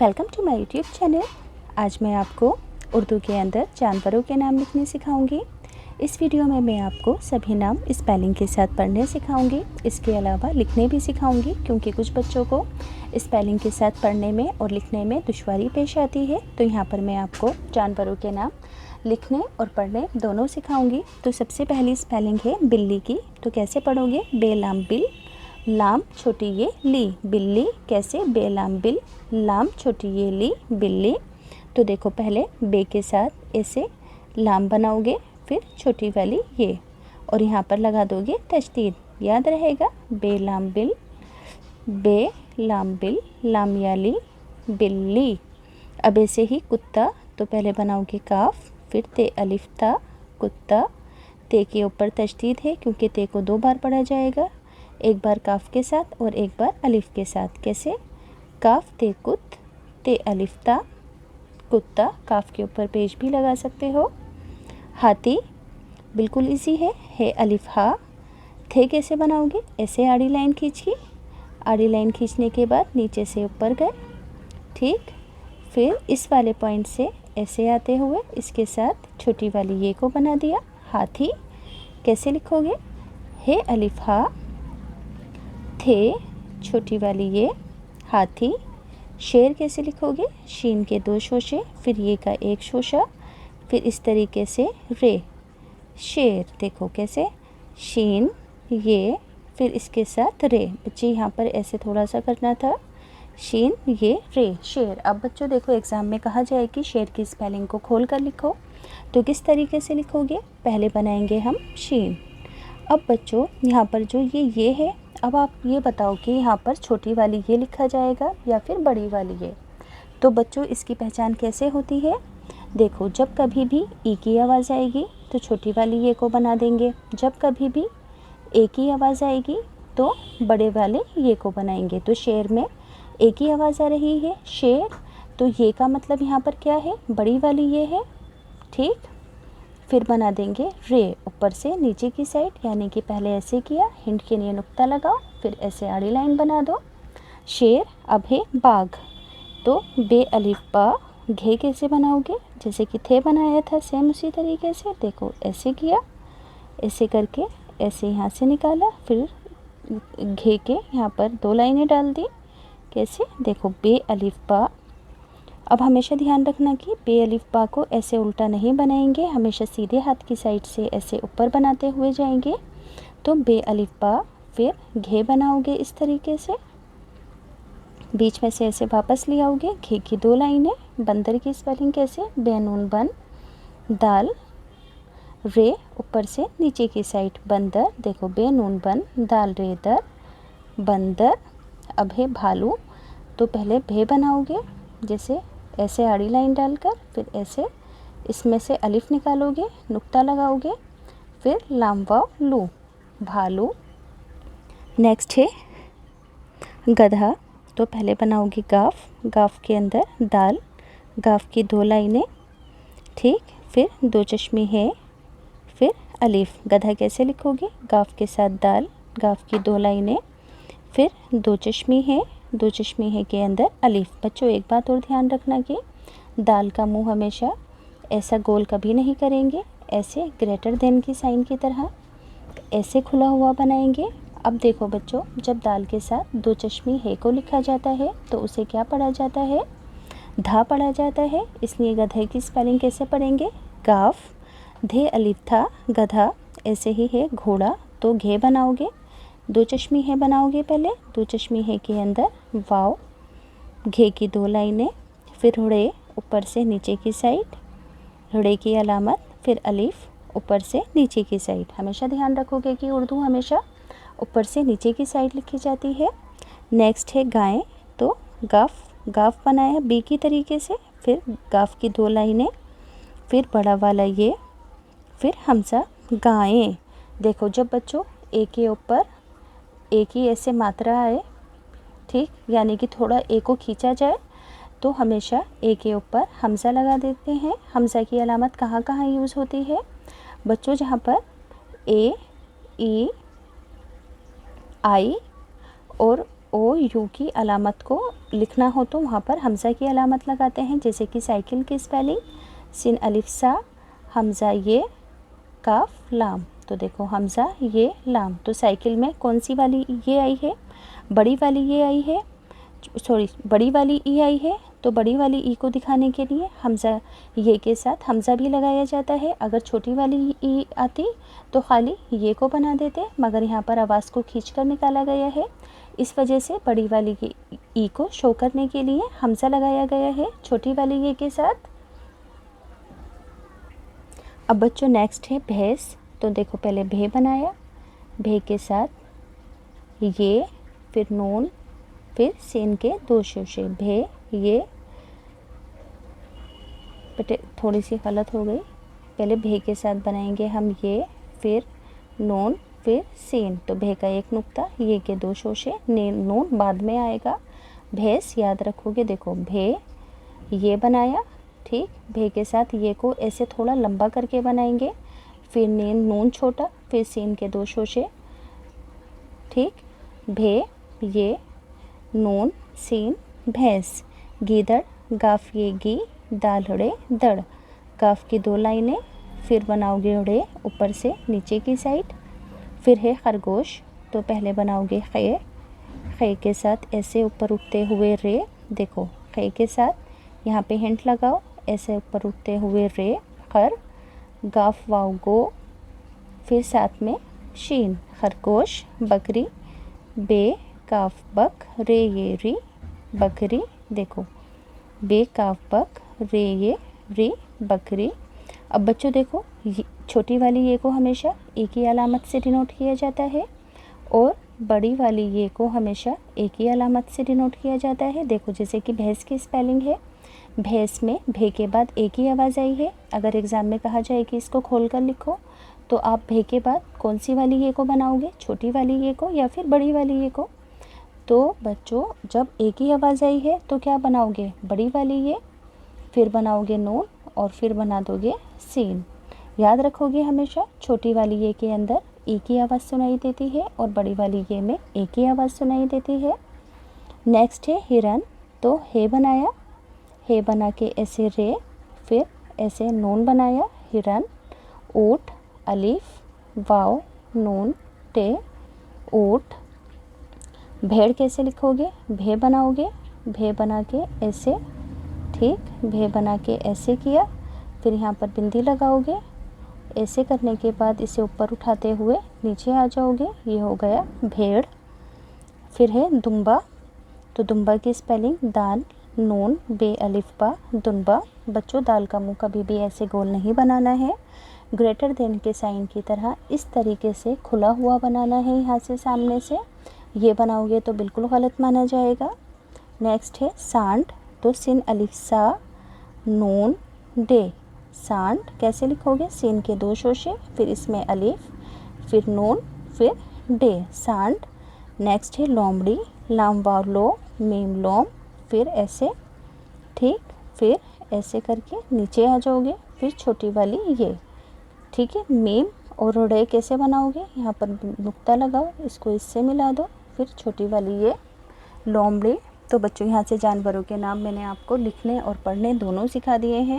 Welcome to my YouTube channel. आज मैं आपको उर्दू के अंदर जानवरों के नाम लिखने सिखाऊंगी। इस वीडियो में मैं आपको सभी नाम स्पेलिंग के साथ पढ़ने सिखाऊंगी। इसके अलावा लिखने भी सिखाऊंगी, क्योंकि कुछ बच्चों को स्पेलिंग के साथ पढ़ने में और लिखने में दुश्वारी पेश आती है। तो यहाँ पर मैं आपको जानवरों के नाम लिखने और पढ़ने दोनों सिखाऊंगी। तो सबसे पहली स्पेलिंग है बिल्ली की। तो कैसे पढ़ोगे? बेलाम बिल, लाम छोटी ये ली, बिल्ली। कैसे? बेलाम बिल, लाम छोटी ये ली, बिल्ली। तो देखो, पहले बे के साथ ऐसे लाम बनाओगे, फिर छोटी वाली ये, और यहाँ पर लगा दोगे तशदीद। याद रहेगा, बेलाम बिल, बे लाम बिल, लाम याली बिल्ली। अब ऐसे ही कुत्ता। तो पहले बनाओगे काफ, फिर ते अलिफ ता, कुत्ता। ते के ऊपर तशदीद है, क्योंकि ते को 2 बार पढ़ा जाएगा, एक बार काफ के साथ और एक बार अलिफ के साथ। कैसे? काफ ते कुत, ते अलिफ ता, कुत्ता। काफ के ऊपर पेश भी लगा सकते हो। हाथी बिल्कुल इजी है अलिफ हा। थे कैसे बनाओगे? ऐसे आड़ी लाइन खींची, आड़ी लाइन खींचने के बाद नीचे से ऊपर गए, ठीक। फिर इस वाले पॉइंट से ऐसे आते हुए इसके साथ छोटी वाली ये को बना दिया, हाथी। कैसे लिखोगे? है अलिफ हा, थे छोटी वाली ये, हाथी। शेर कैसे लिखोगे? शीन के 2 शोशे, फिर ये का 1 शोशा, फिर इस तरीके से रे, शेर। देखो कैसे, शीन ये, फिर इसके साथ रे। बच्चे यहाँ पर ऐसे थोड़ा सा करना था, शीन ये रे, शेर। अब बच्चों देखो, एग्ज़ाम में कहा जाए कि शेर की स्पेलिंग को खोल कर लिखो, तो किस तरीके से लिखोगे? पहले बनाएंगे हम शीन। अब बच्चों यहाँ पर जो ये है, अब आप ये बताओ कि यहाँ पर छोटी वाली ये लिखा जाएगा या फिर बड़ी वाली ये। तो बच्चों इसकी पहचान कैसे होती है? देखो, जब कभी भी ई की आवाज़ आएगी तो छोटी वाली ये को बना देंगे, जब कभी भी ए की आवाज़ आएगी तो बड़े वाले ये को बनाएंगे। तो शेर में ए की आवाज़ आ रही है, शेर, तो ये का मतलब यहाँ पर क्या है? बड़ी वाली ये है, ठीक। फिर बना देंगे रे, ऊपर से नीचे की साइड, यानी कि पहले ऐसे किया, हिंट के लिए नुक्ता लगाओ, फिर ऐसे आड़ी लाइन बना दो, शेर। अब है बाघ। तो बे अलिफ बा, घे कैसे बनाओगे? जैसे कि थे बनाया था, सेम उसी तरीके से। देखो ऐसे किया, ऐसे करके ऐसे यहाँ से निकाला, फिर घे के यहाँ पर 2 लाइनें डाल दी। कैसे? देखो, बे अलिफ बा। अब हमेशा ध्यान रखना कि बे अलिफ बा को ऐसे उल्टा नहीं बनाएंगे, हमेशा सीधे हाथ की साइड से ऐसे ऊपर बनाते हुए जाएंगे। तो बे अलिफ बा, फिर घे बनाओगे इस तरीके से, बीच में से ऐसे वापस ले आओगे, घे की 2 लाइनें। बंदर की स्पेलिंग कैसे? बेनून बन, दाल, रे, ऊपर से नीचे की साइड बंदर। देखो, बेनून बन, दाल रे दर, बंदर। अब है भालू। तो पहले भे बनाओगे, जैसे ऐसे आड़ी लाइन डालकर, फिर ऐसे इसमें से अलिफ निकालोगे, नुक्ता लगाओगे, फिर लाम वाव लू, भालू। नेक्स्ट है गधा। तो पहले बनाओगे गाफ, गाफ के अंदर दाल, गाफ की 2 लाइनें, ठीक। फिर 2 चश्मे है, फिर अलिफ। गधा कैसे लिखोगे? गाफ के साथ दाल, गाफ की 2 लाइनें, फिर 2 चश्मे है, 2 चश्मे है के अंदर अलिफ। बच्चों एक बात और ध्यान रखना कि दाल का मुंह हमेशा ऐसा गोल कभी नहीं करेंगे, ऐसे ग्रेटर देन की साइन की तरह ऐसे खुला हुआ बनाएंगे। अब देखो बच्चों, जब दाल के साथ 2 चश्मे है को लिखा जाता है तो उसे क्या पढ़ा जाता है? धा पढ़ा जाता है। इसलिए गधे की स्पेलिंग कैसे पढ़ेंगे? गाफ, धे अलिफ था, गधा। ऐसे ही है घोड़ा। तो घे बनाओगे, 2 चश्मे है बनाओगे पहले, 2 चश्मे है के अंदर वाव, घे की 2 लाइनें, फिर रे, ऊपर से नीचे की साइड, रे की अलामत, फिर अलिफ, ऊपर से नीचे की साइड। हमेशा ध्यान रखोगे कि उर्दू हमेशा ऊपर से नीचे की साइड लिखी जाती है। नेक्स्ट है गाय। तो गाफ, गाफ बनाया बी की तरीके से, फिर गाफ की 2 लाइनें, फिर बड़ा वाला ये, फिर हमसा, गायें। देखो, जब बच्चों ए के ऊपर एक ही ऐसे मात्रा आए, ठीक, यानी कि थोड़ा ए को खींचा जाए, तो हमेशा ए के ऊपर हमज़ा लगा देते हैं। हमज़ा की अलामत कहाँ कहाँ यूज़ होती है? बच्चों जहाँ पर ए, ई, आई और ओ यू की अलामत को लिखना हो तो वहाँ पर हमज़ा की अलामत लगाते हैं, जैसे कि साइकिल की स्पेलिंग सिन अलिफ सा, हमज़ा ये, काफ लाम। तो देखो हमज़ा ये लाम, तो साइकिल में कौन सी वाली ये आई है, बड़ी वाली ये आई है, सॉरी बड़ी वाली ई आई है। तो बड़ी वाली ई को दिखाने के लिए हमज़ा ये के साथ हमज़ा भी लगाया जाता है। अगर छोटी वाली ई आती तो खाली ये को बना देते, मगर यहाँ पर आवाज़ को खींचकर निकाला गया है, इस वजह से बड़ी वाली की ई को शो करने के लिए हमज़ा लगाया गया है छोटी वाली ये के साथ। अब बच्चों नेक्स्ट है भैंस। तो देखो पहले भे बनाया, भे के साथ ये, फिर नून, फिर सेन के दो शोशे, भे ये, बेटे थोड़ी सी गलत हो गई, पहले भे के साथ बनाएंगे हम ये, फिर नून, फिर सेन। तो भे का एक नुक्ता, ये के दो शोशे, नून बाद में आएगा। भैंस याद रखोगे, देखो भे ये बनाया, ठीक, भे के साथ ये को ऐसे थोड़ा लंबा करके बनाएंगे, फिर नून छोटा, फिर सेन के दो शोशे, ठीक, भे ये, नून सीन भैंस। गीदड़, गाफ ये गी, दालड़े दड़, गाफ की दो लाइनें, फिर बनाओगे उड़े ऊपर से नीचे की साइड। फिर है खरगोश, तो पहले बनाओगे खे, खे के साथ ऐसे ऊपर उठते हुए रे, देखो खे के साथ यहाँ पे हिंट लगाओ, ऐसे ऊपर उठते हुए रे, खर, गाफ वाव गो, फिर साथ में शीन, खरगोश, बकरी, बे काफ बक, रे ये री, बकरी, देखो बे काफ बक, रे ये री, बकरी। अब बच्चों देखो छोटी वाली ये को हमेशा एक ही अलामत से डिनोट किया जाता है और बड़ी वाली ये को हमेशा एक ही अलामत से डिनोट किया जाता है। देखो जैसे कि भैंस की स्पेलिंग है, भैंस में भे के बाद एक ही आवाज़ आई है। अगर एग्ज़ाम में कहा जाए कि इसको खोल कर लिखो, तो आप भे के बाद कौन सी वाली ये को बनाओगे, छोटी वाली ये को या फिर बड़ी वाली ये को। तो बच्चों जब एक ही आवाज़ आई है तो क्या बनाओगे, बड़ी वाली ये, फिर बनाओगे नून और फिर बना दोगे सीन। याद रखोगे हमेशा छोटी वाली ये के अंदर एक ही आवाज़ सुनाई देती है और बड़ी वाली ये में एक ही आवाज़ सुनाई देती है। नेक्स्ट है हिरन। तो हे बनाया, हे बना के ऐसे रे, फिर ऐसे नून बनाया, हिरन, ऊँट, अलिफ वाव नून टे, ऊँट। भेड़ कैसे लिखोगे, भे बनाओगे, भे बना के ऐसे, ठीक, भे बना के ऐसे किया, फिर यहाँ पर बिंदी लगाओगे, ऐसे करने के बाद इसे ऊपर उठाते हुए नीचे आ जाओगे, ये हो गया भेड़। फिर है दुम्बा। तो दुम्बा की स्पेलिंग दाल नून बे अलिफ बा, दुम्बा। बच्चों दाल का मुंह कभी भी ऐसे गोल नहीं बनाना है, ग्रेटर देन के साइन की तरह इस तरीके से खुला हुआ बनाना है, यहाँ से सामने से। ये बनाओगे तो बिल्कुल गलत माना जाएगा। नेक्स्ट है सांड। तो सिन अलिफ सा नून डे, सांड कैसे लिखोगे, सिन के दो शोशे, फिर इसमें अलिफ, फिर नून, फिर डे, सांड। नेक्स्ट है लोमड़ी, लाम वाव लो, मीम लोम, फिर ऐसे, ठीक, फिर ऐसे करके नीचे आ जाओगे, फिर छोटी वाली ये, ठीक है। मीम और डे कैसे बनाओगे, यहाँ पर नुक्ता लगाओ, इसको इससे मिला दो, फिर छोटी वाली ये लोमड़ी। तो बच्चों यहाँ से जानवरों के नाम मैंने आपको लिखने और पढ़ने दोनों सिखा दिए हैं।